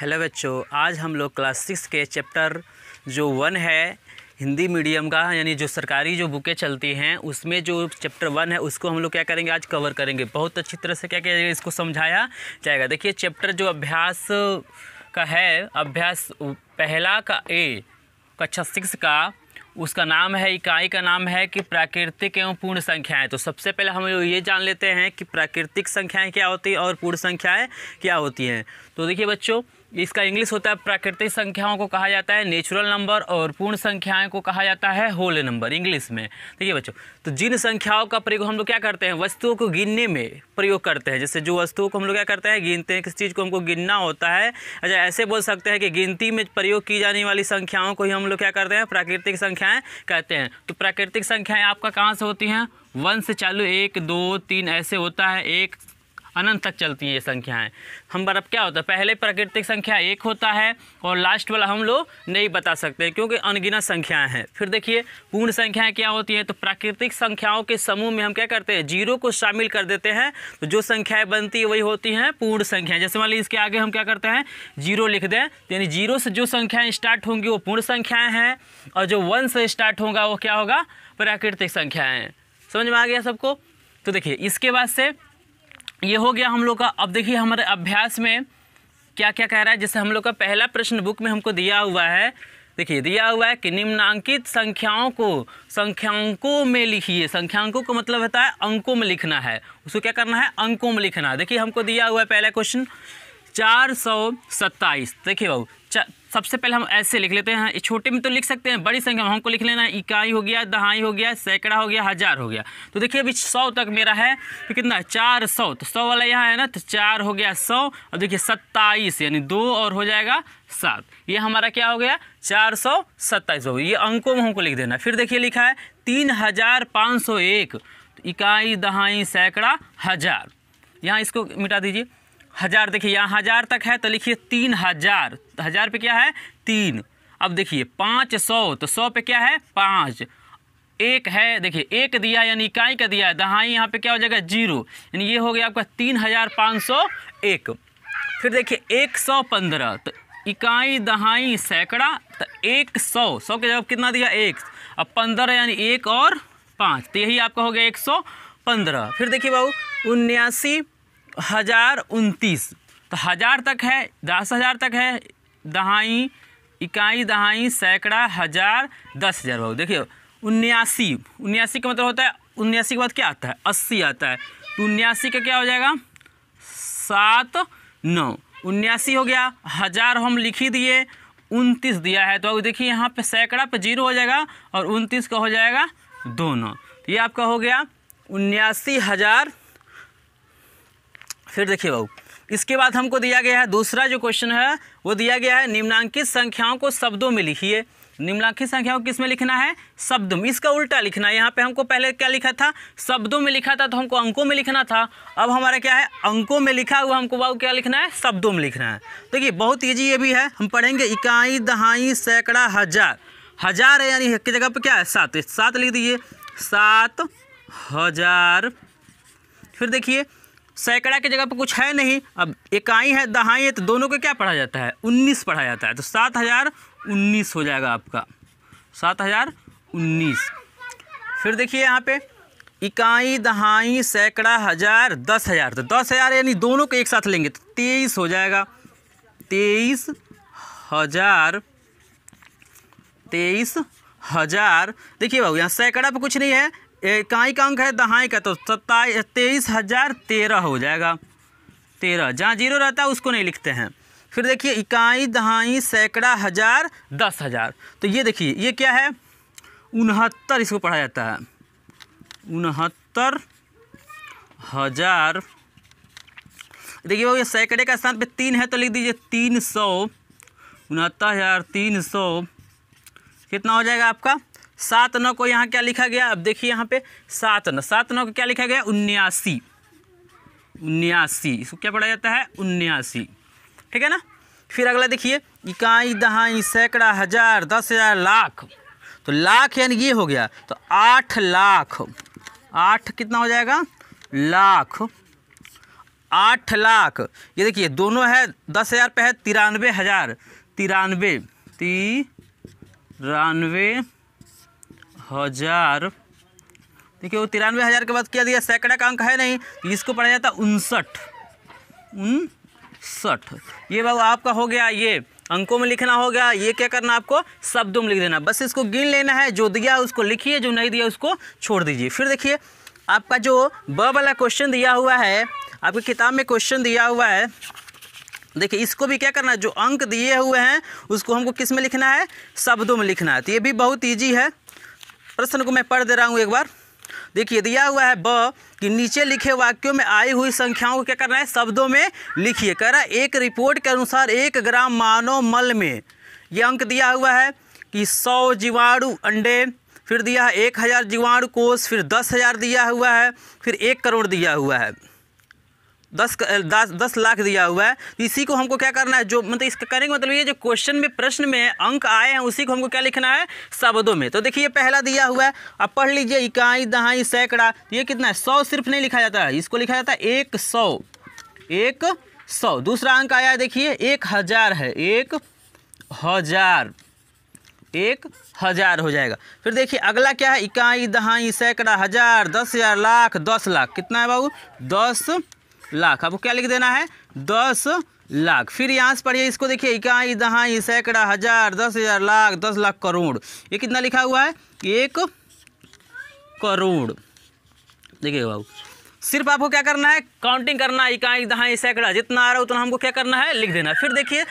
Hello बच्चों, आज हम लोग क्लास 6 के चैप्टर जो 1 है हिंदी मीडियम का, यानी जो सरकारी जो बुकें चलती हैं उसमें जो चैप्टर 1 है उसको हम लोग क्या करेंगे, आज कवर करेंगे। बहुत अच्छी तरह से क्या करेंगे, इसको समझाया जाएगा। देखिए चैप्टर जो अभ्यास का है, अभ्यास पहला का ए कक्षा 6 का, उसका नाम है, इकाई का नाम है कि प्राकृतिक एवं पूर्ण संख्याएं। तो सबसे पहले हम लोग ये जान लेते हैं कि प्राकृतिक संख्याएं क्या होती हैं और पूर्ण संख्याएं क्या होती हैं। तो देखिए बच्चों, इसका इंग्लिश होता है, प्राकृतिक संख्याओं को कहा जाता है नेचुरल नंबर और पूर्ण संख्याएं को कहा जाता है होल नंबर इंग्लिश में। देखिए बच्चों, तो जिन संख्याओं का प्रयोग हम लोग क्या करते हैं, वस्तुओं को गिनने में प्रयोग करते हैं। जैसे जो वस्तुओं को हम लोग क्या करते हैं, गिनते हैं, किस चीज़ को हमको गिनना होता है। अच्छा, ऐसे बोल सकते हैं कि गिनती में प्रयोग की जाने वाली संख्याओं को ही हम लोग क्या करते हैं, प्राकृतिक संख्याएँ कहते हैं। तो प्राकृतिक संख्याएँ आपका कहाँ से होती हैं, 1 से चालू 1 2 3 ऐसे होता है, 1 अनंत तक चलती हैं ये संख्याएं। हम बार अब क्या होता है, पहले प्राकृतिक संख्या 1 होता है और लास्ट वाला हम लोग नहीं बता सकते क्योंकि अनगिनत संख्याएं हैं। फिर देखिए पूर्ण संख्याएं क्या होती हैं, तो प्राकृतिक संख्याओं के समूह में हम क्या करते हैं, 0 को शामिल कर देते हैं। तो जो संख्याएं बनती है वही होती हैं पूर्ण संख्याएं। जैसे मान लीजिए इसके आगे हम क्या करते हैं, 0 लिख दें, यानी 0 से जो संख्याएँ स्टार्ट होंगी वो पूर्ण संख्याएँ हैं, और जो 1 से स्टार्ट होगा वो क्या होगा, प्राकृतिक संख्याएँ। समझ में आ गया सबको। तो देखिए इसके बाद से ये हो गया हम लोग का। अब देखिए हमारे अभ्यास में क्या क्या कह रहा है। जैसे हम लोग का पहला प्रश्न बुक में हमको दिया हुआ है, देखिए दिया हुआ है कि निम्नांकित संख्याओं को संख्यांकों में लिखिए। संख्यांकों को मतलब होता है अंकों में लिखना है, उसको क्या करना है, अंकों में लिखना है। देखिए हमको दिया हुआ है पहला क्वेश्चन 427। देखिए बाबू, सबसे पहले हम ऐसे लिख लेते हैं, छोटे में तो लिख सकते हैं, बड़ी संख्या में हमको लिख लेना है। इकाई हो गया, दहाई हो गया, सैकड़ा हो गया, हजार हो गया। तो देखिए अभी 100 तक मेरा है, तो कितना है, 400। तो 100 वाला यहाँ है ना, तो 4 हो गया 100, और देखिए 27 यानी 2 और हो जाएगा 7। ये हमारा क्या हो गया, 427 हो गया। ये अंकों में हमको लिख देना। फिर देखिए लिखा है 3501, तो इकाई, दहाई, सैकड़ा, हजार। यहाँ इसको मिटा दीजिए। हजार, देखिए यहाँ 1000 तक है तो लिखिए 3000। तो 1000 पे क्या है, 3। अब देखिए 500, तो 100 पे क्या है, 5। 1 है, देखिए 1 दिया यानी इकाई का दिया है, दहाई यहाँ पे क्या हो जाएगा, 0, यानी ये हो गया आपका 3501। फिर देखिए 115, तो इकाई, दहाई, सैकड़ा, तो 100 के जवाब कितना दिया, 1। अब 15 यानी 1 और 5, तो यही आपका हो गया 115। फिर देखिए बाबू 79,029, तो 1000 तक है, 10,000 तक है, दहाई, इकाई, दहाई, सैकड़ा, हजार, 10,000। बाबू देखिए 79 का मतलब होता है, 79 के बाद क्या आता है, 80 आता है। तो 79 का क्या हो जाएगा, 7 9, 79 हो गया। 1000 हम लिख ही दिए, 29 दिया है, तो देखिए यहाँ पे सैकड़ा पे 0 हो जाएगा और 29 का हो जाएगा 2 9। तो ये आपका हो गया 79,000। फिर देखिए बाबू, इसके बाद हमको दिया गया है दूसरा जो क्वेश्चन है, वो दिया गया है निम्नांकित संख्याओं को शब्दों में लिखिए। निम्नांकित संख्याओं को किस में लिखना है, शब्दों में। इसका उल्टा लिखना है। यहाँ पे हमको पहले क्या लिखा था, शब्दों में लिखा था, तो हमको अंकों में लिखना था। अब हमारा क्या है, अंकों में लिखा हुआ, हमको बाबू क्या लिखना है, शब्दों में लिखना है। देखिए बहुत ईजी ये भी है, हम पढ़ेंगे इकाई, दहाई, सैकड़ा, हजार। हजार है यानी की जगह पे क्या है, 7, 7 लिख दीजिए, 7,000। फिर देखिए सैकड़ा की जगह पर कुछ है नहीं, अब इकाई है, दहाई है, तो दोनों को क्या पढ़ा जाता है, 19 पढ़ा जाता है। तो 7,019 हो जाएगा आपका, 7,019। फिर देखिए यहाँ पे इकाई, दहाई, सैकड़ा, हजार, 10,000। तो 10,000 यानी दोनों को एक साथ लेंगे तो 23 हो जाएगा, 23,000, 23,000। देखिए बाबू यहाँ सैकड़ा पे कुछ नहीं है, इकाई का अंक है, दहाई का, तो 23,013 हो जाएगा, 13। जहाँ 0 रहता है उसको नहीं लिखते हैं। फिर देखिए इकाई, दहाई, सैकड़ा, हजार, 10,000। तो ये देखिए ये क्या है, 69 इसको पढ़ा जाता है, 69,000। देखिए वो ये सैकड़े का स्थान पे 3 है तो लिख दीजिए 300, 69,300। कितना हो जाएगा आपका, 7 9 को यहाँ क्या लिखा गया, अब देखिए यहाँ पे 7 9 को क्या लिखा गया, 79, 79 इसको क्या पढ़ा जाता है, 79। ठीक है ना। फिर अगला देखिए इकाई, दहाई, सैकड़ा, हजार, 10,000, लाख। तो लाख यानी ये हो गया, तो 8 लाख, 8 कितना हो जाएगा, लाख। 8 लाख, ये देखिए दोनों है 10,000 पे है 93,000, 93,000। देखिए वो 93,000 के बाद क्या दिया, सैकड़ा का अंक है नहीं, इसको पढ़ा जाता 59। ये बाबू आपका हो गया, ये अंकों में लिखना हो गया। ये क्या करना आपको, शब्दों में लिख देना, बस इसको गिन लेना है, जो दिया उसको लिखिए, जो नहीं दिया उसको छोड़ दीजिए। फिर देखिए आपका जो ब वाला क्वेश्चन दिया हुआ है, आपकी किताब में क्वेश्चन दिया हुआ है, देखिए इसको भी क्या करना है, जो अंक दिए हुए हैं उसको हमको किस में लिखना है, शब्दों में लिखना है। तो ये भी बहुत ईजी है। प्रश्न को मैं पढ़ दे रहा हूँ एक बार। देखिए दिया हुआ है ब कि नीचे लिखे वाक्यों में आई हुई संख्याओं को क्या करना है, शब्दों में लिखिए। कह रहा है एक रिपोर्ट के अनुसार 1 ग्राम मानव मल में, ये अंक दिया हुआ है कि 100 जीवाणु अंडे, फिर दिया है 1000 जीवाणु कोष, फिर 10,000 दिया हुआ है, फिर 1 करोड़ दिया हुआ है, 10 लाख दिया हुआ है। इसी को हमको क्या करना है, जो मतलब इसका करने का मतलब ये जो क्वेश्चन में प्रश्न में अंक आए हैं उसी को हमको क्या लिखना है, शब्दों में। तो देखिए पहला दिया हुआ है, आप पढ़ लीजिए, इकाई, दहाई, सैकड़ा, ये कितना है, 100 सिर्फ नहीं लिखा जाता है, इसको लिखा जाता है 100। दूसरा अंक आया है देखिए 1000 है, 1000 हो जाएगा। फिर देखिए अगला क्या है, इकाई, दहाई, सैकड़ा, हजार, 10,000, लाख, 10 लाख, कितना है बाबू, 10 लाख। आपको क्या लिख देना है, 10 लाख। फिर यहाँ से पढ़िए इसको, देखिए इकाई, दहाई, सैकड़ा, हजार, 10,000, लाख, 10 लाख, करोड़, ये कितना लिखा हुआ है, 1 करोड़। देखिए बाबू सिर्फ आपको क्या करना है, काउंटिंग करना है, इकाई, दहाई, सैकड़ा, जितना आ रहा है उतना हमको क्या करना है, लिख देना। फिर देखिए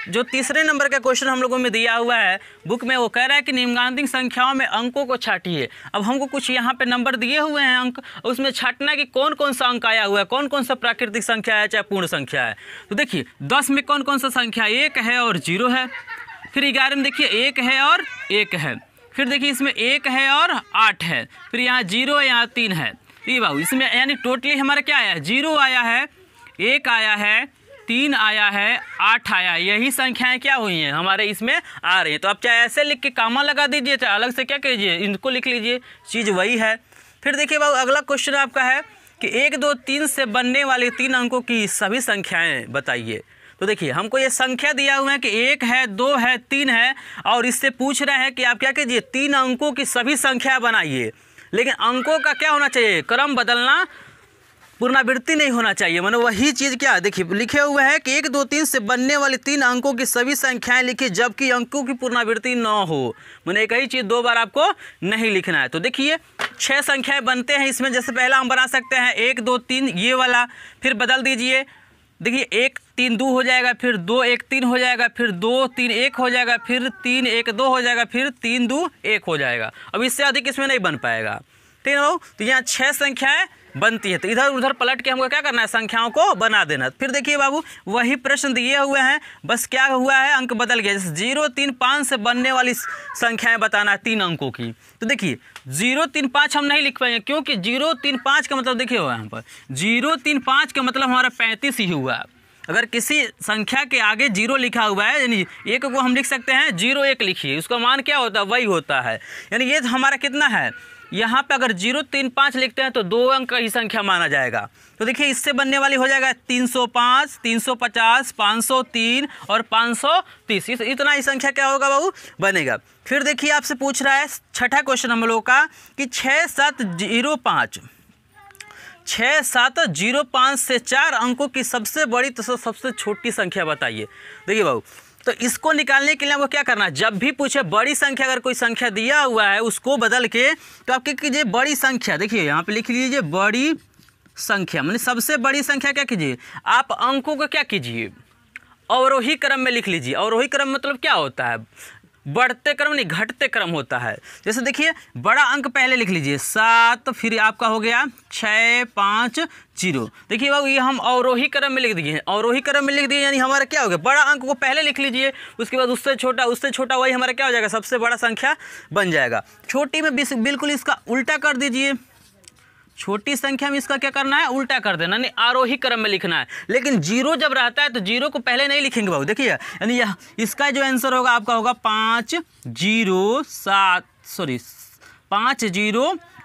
जो तीसरे नंबर का क्वेश्चन हम लोगों में दिया हुआ है बुक में, वो कह रहा है कि निम्नलिखित संख्याओं में अंकों को छाटिए। अब हमको कुछ यहाँ पे नंबर दिए हुए हैं अंक, उसमें छाटना है कि कौन कौन सा अंक आया हुआ है, कौन कौन सा प्राकृतिक संख्या है चाहे पूर्ण संख्या है। तो देखिए 10 में कौन कौन सा संख्या, 1 है और 0 है। फिर 11 में देखिए 1 है और 1 है। फिर देखिए इसमें 1 है और 8 है। फिर यहाँ 0 है, यहाँ 3 है। ये बाबू इसमें यानी टोटली हमारा क्या आया है, 0 आया है, 1 आया है, 3 आया है, 8 आया है। यही संख्याएं क्या हुई हैं हमारे इसमें आ रही हैं। तो आप चाहे ऐसे लिख के कामा लगा दीजिए, चाहे अलग से क्या कीजिए, इनको लिख लीजिए, चीज़ वही है। फिर देखिए बाबू अगला क्वेश्चन आपका है कि 1, 2, 3 से बनने वाले 3 अंकों की सभी संख्याएं बताइए। तो देखिए हमको ये संख्या दिया हुआ है कि 1 है, 2 है, 3 है, और इससे पूछ रहे हैं कि आप क्या कीजिए, 3 अंकों की सभी संख्या बनाइए। लेकिन अंकों का क्या होना चाहिए, क्रम बदलना, पुनरावृत्ति नहीं होना चाहिए। मतलब वही चीज़ क्या देखिए लिखे हुए है कि 1, 2, 3 से बनने वाले 3 अंकों की सभी संख्याएं लिखिए जबकि अंकों की पुनरावृत्ति न हो। मैंने एक ही चीज़ 2 बार आपको नहीं लिखना है। तो देखिए 6 संख्याएं बनते हैं इसमें। जैसे पहला हम बना सकते हैं 1, 2, 3 ये वाला, फिर बदल दीजिए, देखिए 1, 3, 2 हो जाएगा, फिर 2, 1, 3 हो जाएगा, फिर 2, 3, 1 हो जाएगा, फिर 3, 1, 2 हो जाएगा, फिर 3, 2, 1 हो जाएगा। अब इससे अधिक इसमें नहीं बन पाएगा, ठीक है। तो यहाँ 6 संख्याएं बनती है। तो इधर उधर पलट के हमको क्या करना है, संख्याओं को बना देना। फिर देखिए बाबू वही प्रश्न दिए हुए हैं, बस क्या हुआ है, अंक बदल गया। जैसे 0, 3, 5 से बनने वाली संख्याएं बताना है 3 अंकों की। तो देखिए 0, 3, 5 हम नहीं लिख पाएंगे, क्योंकि 0, 3, 5 का मतलब देखिए यहाँ पर 0, 3, 5 का मतलब हमारा 35 ही हुआ। अगर किसी संख्या के आगे 0 लिखा हुआ है, यानी 1 को हम लिख सकते हैं 0, 1 लिखिए, उसका मान क्या होता है, वही होता है। यानी ये हमारा कितना है, यहाँ पे अगर 0, 3, 5 लिखते हैं तो 2 अंक का ही संख्या माना जाएगा। तो देखिए इससे बनने वाली हो जाएगा 305, 350, 503 और 530। इतना ही संख्या क्या होगा बाबू, बनेगा। फिर देखिए आपसे पूछ रहा है छठा क्वेश्चन हम लोग का कि 6705 से 4 अंकों की सबसे बड़ी तो सबसे छोटी संख्या बताइए। देखिए बाबू तो इसको निकालने के लिए आपको क्या करना है, जब भी पूछे बड़ी संख्या, अगर कोई संख्या दिया हुआ है उसको बदल के तो आप क्या कीजिए, बड़ी संख्या, देखिए यहाँ पे लिख लीजिए बड़ी संख्या, मतलब सबसे बड़ी संख्या क्या कीजिए, आप अंकों को क्या कीजिए, अवरोही क्रम में लिख लीजिए। अवरोही क्रम मतलब क्या होता है, बढ़ते क्रम नहीं घटते क्रम होता है। जैसे देखिए बड़ा अंक पहले लिख लीजिए 7, फिर आपका हो गया 6, 5, 0। देखिए बाबू ये हम अवरोही क्रम में लिख दिए हैं, अवरोही क्रम में लिख दिए यानी हमारा क्या हो गया, बड़ा अंक को पहले लिख लीजिए, उसके बाद उससे छोटा वही हमारा क्या हो जाएगा, सबसे बड़ा संख्या बन जाएगा। छोटी में बिल्कुल इसका उल्टा कर दीजिए, छोटी संख्या में इसका क्या करना है, उल्टा कर देना, नहीं आरोही क्रम में लिखना है। लेकिन 0 जब रहता है तो 0 को पहले नहीं लिखेंगे बाबू। देखिए यानी यह इसका जो आंसर होगा आपका होगा 5, 0,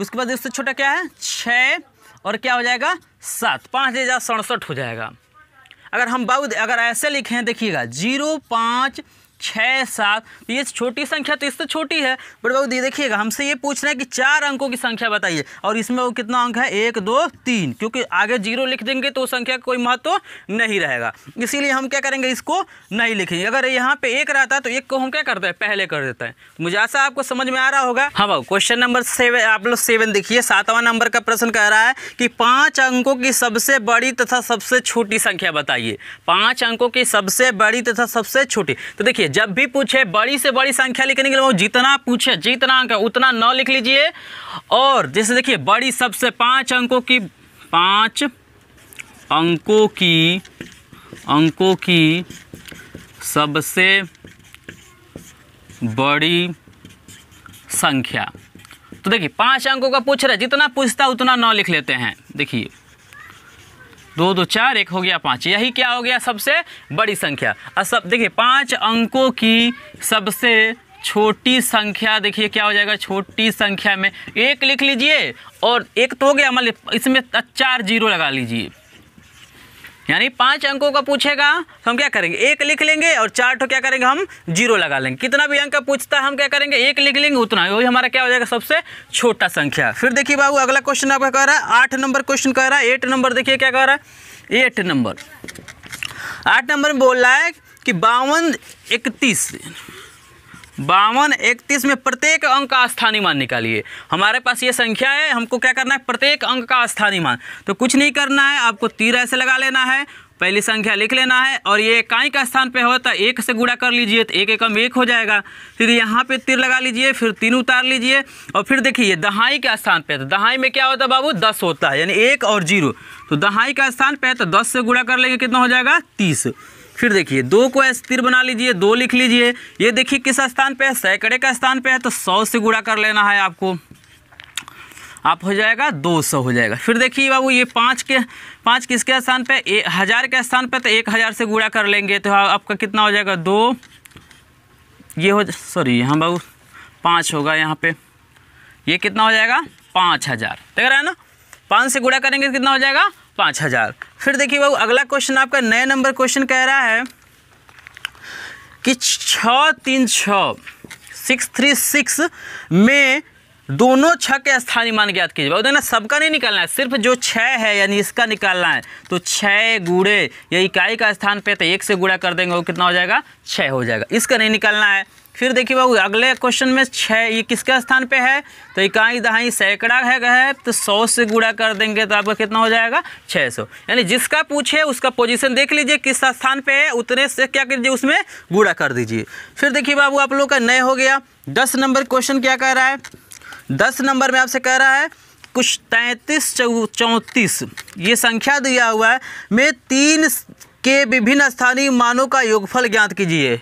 उसके बाद इससे छोटा क्या है 6 और क्या हो जाएगा 7, 5067 हो जाएगा। अगर हम बाबू अगर ऐसे लिखें देखिएगा 0 5 6 7, तो ये छोटी संख्या तो इससे छोटी है, बट बाबू देखिएगा हमसे ये पूछ रहे हैं कि 4 अंकों की संख्या बताइए, और इसमें वो कितना अंक है 1 2 3, क्योंकि आगे 0 लिख देंगे तो संख्या का कोई महत्व नहीं रहेगा, इसीलिए हम क्या करेंगे इसको नहीं लिखेंगे। अगर यहाँ पे 1 रहता तो 1 को हम क्या करते हैं पहले कर देते हैं। मुझे आशा आपको समझ में आ रहा होगा। हाँ बाबू क्वेश्चन नंबर 7 आप लोग 7 देखिए, 7वां नंबर का प्रश्न कह रहा है कि 5 अंकों की सबसे बड़ी तथा सबसे छोटी संख्या बताइए। 5 अंकों की सबसे बड़ी तथा सबसे छोटी, तो देखिए जब भी पूछे बड़ी से बड़ी संख्या लिखने के लिए वो जितना पूछे जितना अंक उतना 9 लिख लीजिए, और जैसे देखिए बड़ी सबसे 5 अंकों की सबसे बड़ी संख्या, तो देखिए 5 अंकों का पूछ रहा है, जितना पूछता उतना 9 लिख लेते हैं। देखिए 2 2 4 1 हो गया 5, यही क्या हो गया सबसे बड़ी संख्या। और सब देखिए 5 अंकों की सबसे छोटी संख्या, देखिए क्या हो जाएगा, छोटी संख्या में 1 लिख लीजिए, और 1 तो हो गया, मान लीजिए इसमें 4 0 लगा लीजिए, यानी 5 अंकों का पूछेगा तो हम क्या करेंगे 1 लिख लेंगे, और 4 तो क्या करेंगे हम 0 लगा लेंगे। कितना भी अंक का पूछता है हम क्या करेंगे 1 लिख लेंगे, उतना वही हमारा क्या हो जाएगा सबसे छोटा संख्या। फिर देखिए बाबू अगला क्वेश्चन आपका कह रहा है 8 नंबर क्वेश्चन कह रहा है, 8 नंबर देखिए क्या कह रहा है 8 नंबर में बोल रहा है कि 52 31 में प्रत्येक अंक का स्थानीय मान निकालिए। हमारे पास ये संख्या है, हमको क्या करना है प्रत्येक अंक का स्थानीय मान, तो कुछ नहीं करना है, आपको तीर ऐसे लगा लेना है, पहली संख्या लिख लेना है, और ये इकाई का स्थान पे होता है 1 से गुणा कर लीजिए तो 1 एकम 1 हो जाएगा। फिर यहाँ पे तीर लगा लीजिए, फिर 3 उतार लीजिए, और फिर देखिए दहाई के स्थान पे, तो दहाई में क्या होता है बाबू 10 होता है, यानी 1 और 0, तो दहाई का स्थान पे है तो 10 से गुणा कर लेंगे, कितना हो जाएगा 30। फिर देखिए 2 को ऐसे तीर बना लीजिए, 2 लिख लीजिए, ये देखिए किस स्थान पे है सैकड़े का स्थान पे है, तो 100 से गुणा कर लेना है आपको, आप हो जाएगा 200 हो जाएगा। फिर देखिए बाबू ये 5 किसके स्थान पे 1000 के स्थान पे, तो 1000 से गुणा कर लेंगे तो आपका कितना हो जाएगा 2, ये हो सॉरी यहाँ बाबू 5 होगा, यहाँ पे ये कितना हो जाएगा 5000, देख रहे हैं ना, 5 से गुणा करेंगे कितना हो जाएगा 5000। फिर देखिए बाबू अगला क्वेश्चन आपका 9 नंबर क्वेश्चन कह रहा है कि 636 में दोनों 6 के स्थानीय मान ज्ञात कीजिए। बाबू देखना सबका नहीं निकालना है, सिर्फ जो 6 है यानी इसका निकालना है, तो 6 गुणे ये इकाई का स्थान पे तो 1 से गुणा कर देंगे वो कितना हो जाएगा 6 हो जाएगा, इसका नहीं निकालना है। फिर देखिए बाबू अगले क्वेश्चन में 6 ये किसके स्थान पे है, तो इकाई दहाई सैकड़ा है तो 100 से गुणा कर देंगे तो आपका कितना हो जाएगा 600, यानी जिसका पूछे उसका पोजीशन देख लीजिए किस स्थान पे है, उतने से क्या कीजिए उसमें गुणा कर दीजिए। फिर देखिए बाबू आप लोग का नए हो गया 10 नंबर क्वेश्चन क्या कह रहा है, 10 नंबर में आपसे कह रहा है कुछ 33 34 ये संख्या दिया हुआ है में 3 के विभिन्न स्थानीय मानों का योगफल ज्ञात कीजिए।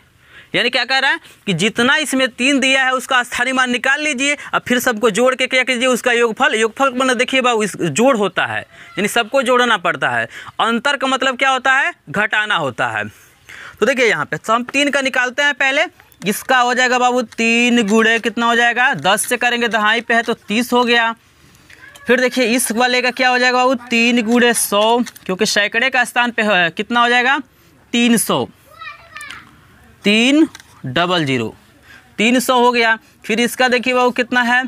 यानी क्या कह रहा है कि जितना इसमें 3 दिया है उसका स्थानीय मान निकाल लीजिए, अब फिर सबको जोड़ के क्या कीजिए उसका योगफल मतलब देखिए बाबू इस जोड़ होता है, यानी सबको जोड़ना पड़ता है, अंतर का मतलब क्या होता है घटाना होता है। तो देखिए यहाँ पे हम 3 का निकालते हैं, पहले इसका हो जाएगा बाबू 3 गुणे कितना हो जाएगा 10 से करेंगे दहाई पे है तो 30 हो गया। फिर देखिए इस वाले का क्या हो जाएगा बाबू 3 गुणे 100, क्योंकि सैकड़े का स्थान पे है कितना हो जाएगा 300, 300 300 हो गया। फिर इसका देखिए बाबू कितना है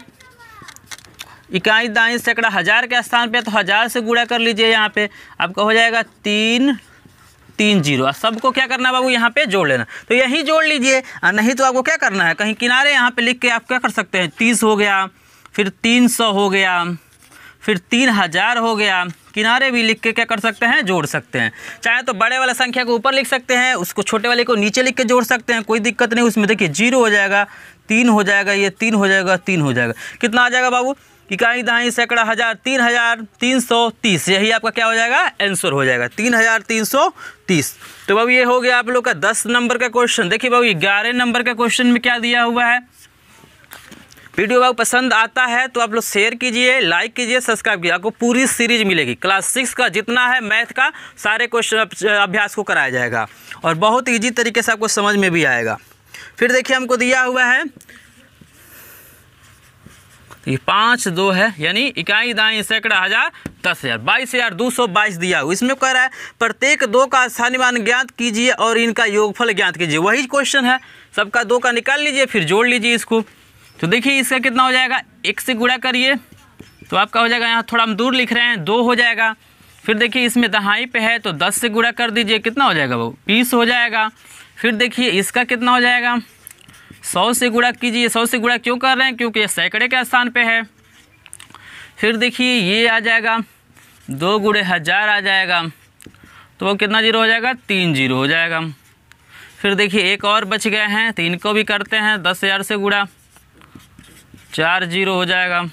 इकाई दाई सैकड़ा 1000 के स्थान पे तो 1000 से गुणा कर लीजिए, यहाँ पे आपका हो जाएगा 330। सबको क्या करना है बाबू यहाँ पे जोड़ लेना, तो यही जोड़ लीजिए, नहीं तो आपको क्या करना है कहीं किनारे यहाँ पे लिख के आप क्या कर सकते हैं 30 हो गया, फिर 300 हो गया, फिर 3000 हो गया, किनारे भी लिख के क्या कर सकते हैं जोड़ सकते हैं। चाहे तो बड़े वाला संख्या को ऊपर लिख सकते हैं, उसको छोटे वाले को नीचे लिख के जोड़ सकते हैं, कोई दिक्कत नहीं उसमें। देखिए 0 हो जाएगा 3 हो जाएगा, ये 3 हो जाएगा 3 हो जाएगा, कितना आ जाएगा बाबू इकाई दहाई सैकड़ा 1000 330, यही आपका क्या हो जाएगा आंसर हो जाएगा 3330। तो बाबू ये हो गया आप लोग का 10 नंबर का क्वेश्चन। देखिए बाबू 11 नंबर का क्वेश्चन में क्या दिया हुआ है। वीडियो आपको पसंद आता है तो आप लोग शेयर कीजिए, लाइक कीजिए, सब्सक्राइब कीजिए, आपको पूरी सीरीज मिलेगी। क्लास 6 का जितना है मैथ का सारे क्वेश्चन अभ्यास को कराया जाएगा और बहुत ईजी तरीके से आपको समझ में भी आएगा। फिर देखिए हमको दिया हुआ है ये 5 2 है, यानी इकाई दाई सैकड़ा हज़ार 10,000 22,222 दिया हुआ। इसमें कह रहा है प्रत्येक 2 का स्थानीय मान ज्ञात कीजिए और इनका योगफल ज्ञात कीजिए। वही क्वेश्चन है, सबका 2 का निकाल लीजिए फिर जोड़ लीजिए इसको। तो देखिए इसका कितना हो जाएगा, 1 से गुणा करिए तो आपका हो जाएगा, यहाँ थोड़ा हम दूर लिख रहे हैं 2 हो जाएगा। फिर देखिए इसमें दहाई पे है तो 10 से गुणा कर दीजिए, कितना हो जाएगा वो 20 हो जाएगा। फिर देखिए इसका कितना हो जाएगा, 100 से गुणा कीजिए। 100 से गुणा क्यों कर रहे हैं, क्योंकि ये सैकड़े के स्थान पे है। फिर देखिए ये आ जाएगा 2 गुणे 1000 आ जाएगा, तो वो कितना जीरो हो जाएगा, 3 जीरो हो जाएगा। फिर देखिए एक और बच गए हैं, तो इनको भी करते हैं 10,000 से गुणा, 4 जीरो हो जाएगा।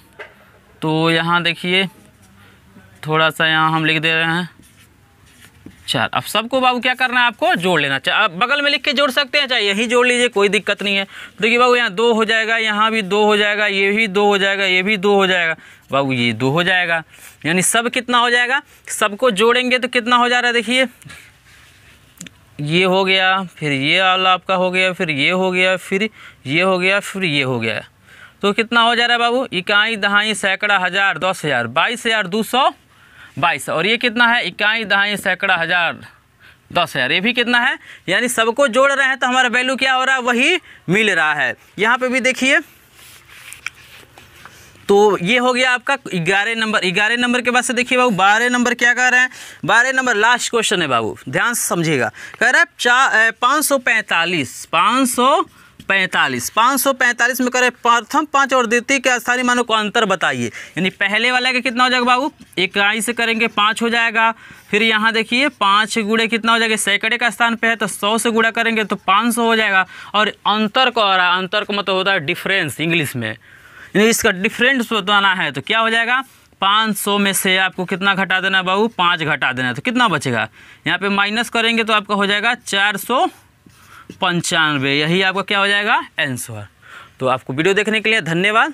तो यहाँ देखिए थोड़ा सा यहाँ हम लिख दे रहे हैं 4। अब सबको बाबू क्या करना है, आपको जोड़ लेना। आप बगल में लिख के जोड़ सकते हैं, चाहे यही जोड़ लीजिए, कोई दिक्कत नहीं है। देखिए बाबू यहाँ 2 हो जाएगा, यहाँ भी 2 हो जाएगा, ये भी 2 हो जाएगा, ये भी 2 हो जाएगा, बाबू ये 2 हो जाएगा। यानी सब कितना हो जाएगा, सबको जोड़ेंगे तो कितना हो जा रहा है, देखिए ये हो गया, फिर ये वाला आपका हो गया, फिर ये हो गया, फिर ये हो गया, फिर ये हो गया। तो कितना हो जा रहा है बाबू, इकाई दहाई सैकड़ा हज़ार 10,000 22,222। और ये कितना है, इकाई दहाई सैकड़ा हज़ार 10,000, ये भी कितना है, यानी सबको जोड़ रहे हैं तो हमारा वैल्यू क्या हो रहा है, वही मिल रहा है। यहाँ पे भी देखिए तो ये हो गया आपका 11 नंबर। 11 नंबर के बाद से देखिए बाबू 12 नंबर क्या कह रहे हैं, 12 नंबर लास्ट क्वेश्चन है बाबू, ध्यान से समझिएगा। कह रहा है 545 में करे प्रथम 5 और द्वितीय के स्थानीय मानों को अंतर बताइए। यानी पहले वाला का कितना हो जाएगा बाबू, इकाई से करेंगे 5 हो जाएगा। फिर यहाँ देखिए 5 गुणे कितना हो जाएगा, सैकड़े का स्थान पे है तो 100 से गुणा करेंगे तो 500 हो जाएगा। और अंतर को आ रहा है, अंतर का मतलब होता है डिफरेंस इंग्लिश में, यानी इसका डिफरेंस बताना है तो क्या हो जाएगा, 500 में से आपको कितना घटा देना है बाबू, 5 घटा देना है तो कितना बचेगा, यहाँ पे माइनस करेंगे तो आपका हो जाएगा 495। यही आपका क्या हो जाएगा आंसर। तो आपको वीडियो देखने के लिए धन्यवाद।